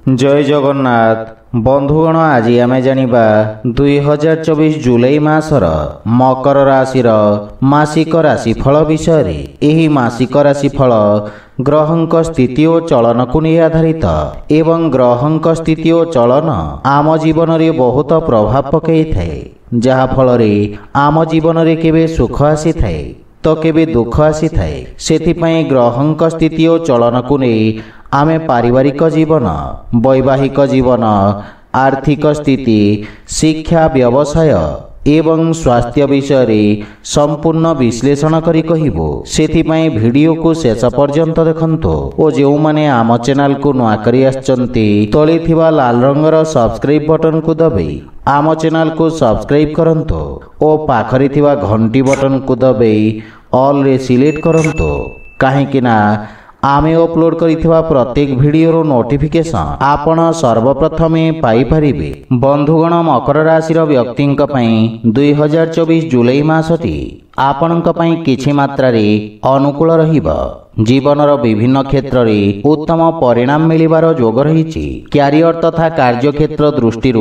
जय जगन्नाथ बंधुगण आज आम जानिबा 2024 जुलाई मासर मकर राशि मासिक राशिफल विषय रे। एही मासिक राशिफल ग्रहंक स्थिति और चलन को नहीं आधारित एवं ग्रहंक स्थिति और चलन आम जीवन रे बहुत प्रभाव पकई थाए, जहा फल रे आम जीवन रे केबे सुख आसी थाए तो केबे दुख आसी थाए। सेथिपई ग्रहंक स्थिति और चलन को नहीं आमे पारिवारिक जीवन, वैवाहिक जीवन, आर्थिक स्थिति, शिक्षा, व्यवसाय एवं स्वास्थ्य विषय रे संपूर्ण विश्लेषण करी कहिबो। सेथिपई वीडियो को शेष पर्यंत देखंतो और जो माने आम चैनल को नुआ करी आछंती तळे थिबा लाल रंगर सब्सक्राइब बटन को दबाई आम चैनल को सब्सक्राइब करंतो और पाखरे थिबा घंटी बटन को दबाई ऑल रे सिलेक्ट करंतो, काहेकि ना आमे अपलोड करिथिबा प्रत्येक वीडियो नोटिफिकेशन आपण सर्वप्रथमे पाई परिबे। बंधुगण मकर राशि व्यक्तिंक पई 2024 जुलाई मासटी आपणक पई किछि मात्रा रे अनुकूल रहिबा। जीवनर विभिन्न क्षेत्र रे उत्तम परिणाम मिलिबार जोग रहिछि। क्यारियर तथा कार्य क्षेत्र दृष्टि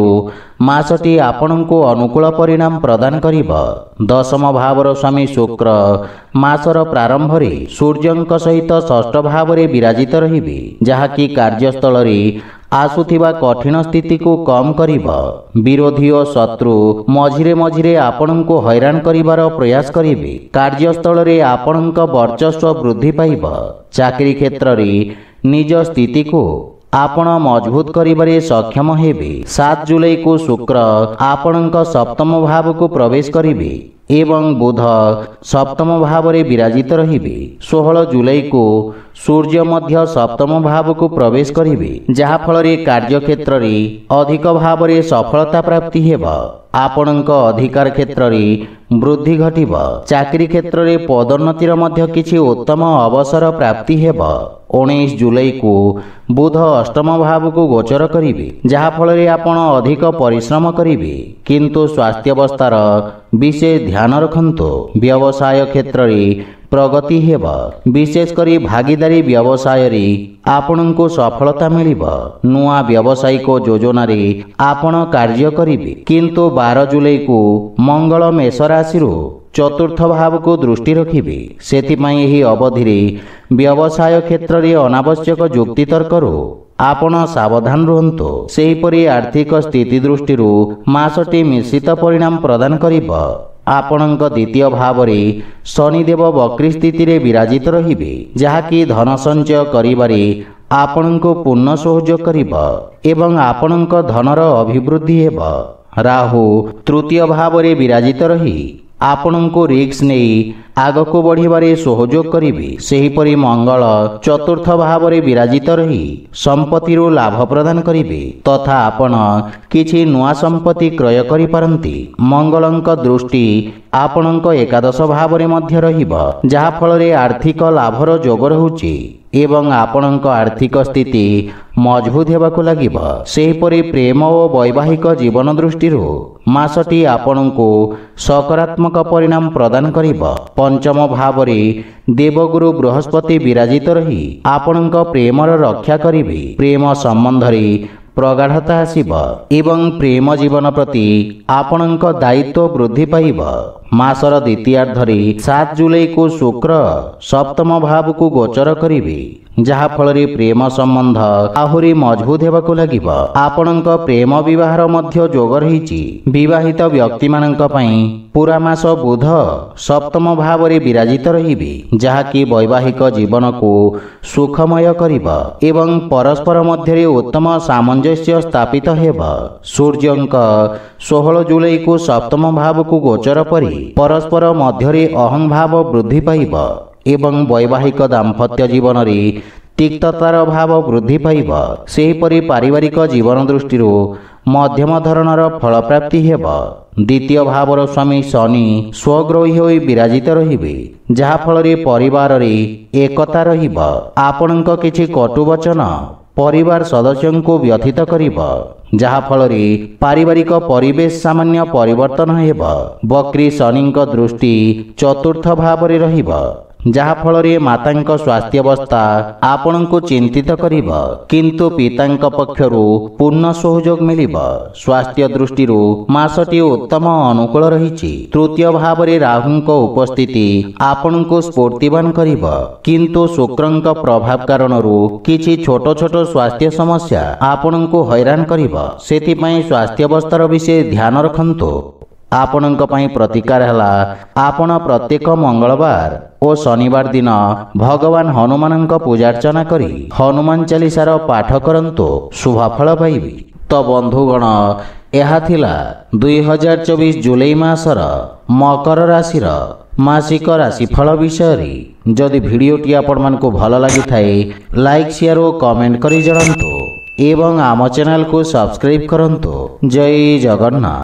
मासटी आपणको अनुकूल परिणाम प्रदान करिबा। दशम भावर स्वामी शुक्र मासर प्रारंभ रे सूर्यंक सहित षष्ठ भाव रे विराजित रहिबे, जहाकी कार्यस्थल रे आसुथिबा कठिन स्थिति को कम करिबा। विरोधी और शत्रु मझिरे मझिरे आपणको हैरान करिबार प्रयास करिबे। कार्यस्थल रे आपणक वर्चस्व वृद्धि पाइबा। चाकरी क्षेत्र रे निज स्थिति को आपण मजबूत करिबारे सक्षम हेबे। 7 जुलाई को शुक्र आपणक सप्तम भाव को प्रवेश करिबे एवं बुध सप्तम भाव रे विराजित रहिबे। 16 जुलाई को सूर्य मध्य सप्तम भाव को प्रवेश करिबे, जहा फल रे कार्य क्षेत्र रे अधिक भाव रे सफलता प्राप्ति हेबा। आपणक अधिकार क्षेत्र रे वृद्धि घटिबा। चाकरी क्षेत्र रे पदोन्नतिर मध्य किछि उत्तम अवसर प्राप्ति हेबा। 19 जुलाई को बुध अष्टम भाव को गोचर करिबे, जहा फल रे आपण अधिक परिश्रम करिबे, किंतु स्वास्थ्य अवस्थार विशेष ध्यान रखंतो। व्यवसाय क्षेत्र रे प्रगति हेबा। विशेष करी भागीदारी व्यवसाय रे आपणको सफलता मिलिबा। नुआ व्यावसायिक योजना रे आपण कार्य करिबे, किंतु 12 जुलाई को मंगल मेष राशि चतुर्थ भाव को दृष्टि रखिबे। सेथिपई एही अवधि रे व्यवसाय क्षेत्र रे अनावश्यक जुक्ति तर्क आपण सावधान रुहंतो। सेहीपरि आर्थिक स्थिति दृष्टि मासटी मिश्रित परिणाम प्रदान करिबा। आपणक द्वितीय भाव रे शनिदेव वक्री स्थिति रे विराजित रहिबे, जहाकी धन संचय करिबारे आपणको पूर्ण सहयोग करिबा एवं आपणक धनर अभिवृद्धि हेबा। राहु तृतीय भाव रे विराजित रही आपणको रिक्स नहीं आगको बढ़िबारे सहयोग करिबे। सेहीपरि मंगल चतुर्थ भाव रे विराजित रही संपत्ति लाभ प्रदान करिबे तथा आपण किछि नुआ संपत्ति क्रय करि पारंती। मंगलंक दृष्टि आपणक एकादश भाव रे मध्य रहिबा, जहा फल रे आर्थिक लाभर जोग रहुछि एवं आपणक आर्थिक स्थिति मजबूत हेबाकु लागिबा। सेहीपरि प्रेम और वैवाहिक जीवन दृष्टि मासटी आपणको सकारात्मक परिणाम प्रदान करिबा। पंचम भाव रे देवगुरु बृहस्पति विराजित रही आपणक प्रेमर रक्षा करिबे। प्रेम संबंध रे प्रगाढ़ता आसीबा एवं प्रेम जीवन प्रति आपणक दायित्व वृद्धि पाइबा। मासर द्वितीयार्ध रे 7 जुलाई को शुक्र सप्तम भाव को गोचर करिबे, जहा फल रे प्रेम संबंध आहुरी मजबूत हेबाकु लागिबा। आपणक प्रेम विवाहर मध्य जोग रहिछि। विवाहित व्यक्ति मानक पई पूरा मास बुध सप्तम भाव रे विराजित रहिबे, जहाकी वैवाहिक जीवन को सुखमय करिबा एवं परस्पर मध्य रे उत्तम सामंजस्य स्थापित हेबा। सूर्यंक 16 जुलाई को सप्तम भाव को गोचर परि परस्पर मध्य रे अहं भाव वृद्धि पाइबा एवं वैवाहिक दाम्पत्य जीवन रे तिक्ततार भाव वृद्धि पाइबा। सेहीपरि पारिवारिक जीवन दृष्टि मध्यम धरणर फल प्राप्ति हेबा। द्वितीय भावर स्वामी शनि स्वग्रही होई विराजित रहिबे, जहा फल रे परिवार रे एकता रहिबा। आपणक किछि कटु वचन परिवार सदस्यों को व्यथित करिबा, जहा फल रे पारिवारिक परिवेश सामान्य परिवर्तन हेबा। वक्री शनिक दृष्टि चतुर्थ भाव रे रहिबा, ଯାହାଫଳରେ ମାତାଙ୍କ ସ୍ୱାସ୍ଥ୍ୟାବସ୍ଥା ଆପଣଙ୍କୁ ଚିନ୍ତିତ କରିବ, କିନ୍ତୁ ପିତାଙ୍କ ପକ୍ଷରୁ ପୂର୍ଣ୍ଣ ସହଯୋଗ ମିଳିବ। ସ୍ୱାସ୍ଥ୍ୟ ଦୃଷ୍ଟିରୁ ମାସଟି ଉତ୍ତମ ଅନୁକୂଳ ରହିଛି। ତୃତୀୟ ଭାବରେ ରାହୁଙ୍କ ଉପସ୍ଥିତି ଆପଣଙ୍କୁ ସ୍ଫୂର୍ତ୍ତିବାନ କରିବ, କିନ୍ତୁ ଶୁକ୍ରଙ୍କ ପ୍ରଭାବ କାରଣରୁ କିଛି ଛୋଟ ଛୋଟ ସ୍ୱାସ୍ଥ୍ୟ ସମସ୍ୟା ଆପଣଙ୍କୁ ହଇରାଣ କରିବ। ସେଥିପାଇଁ ସ୍ୱାସ୍ଥ୍ୟାବସ୍ଥାର ବିଷୟ ଧ୍ୟାନ ରଖନ୍ତୁ। ଆପଣଙ୍କ ପାଇଁ ପ୍ରତିକାର ହେଲା, ଆପଣ ପ୍ରତ୍ୟେକ ମଙ୍ଗଳବାର ଓ ଶନିବାର ଦିନ ଭଗବାନ ହନୁମାନଙ୍କ ପୂଜାର୍ଚ୍ଚନା କରି ହନୁମାନ ଚାଳିଶାର ପାଠ କରନ୍ତୁ, ଶୁଭଫଳ ପାଇବେ। ତ ବନ୍ଧୁଗଣ, ଏହା ଥିଲା 2024 ଜୁଲାଇ ମାସର ମକର ରାଶିର ମାସିକ ରାଶିଫଳ ବିଷୟରେ। ଯଦି ଭିଡ଼ିଓଟି ଆପଣମାନଙ୍କୁ ଭଲ ଲାଗିଥାଏ, ଲାଇକ୍, ସେୟାର ଓ କମେଣ୍ଟ କରି ଜଣାନ୍ତୁ ଏବଂ ଆମ ଚ୍ୟାନେଲକୁ ସବସ୍କ୍ରାଇବ୍ କରନ୍ତୁ। ଜୟ ଜଗନ୍ନାଥ।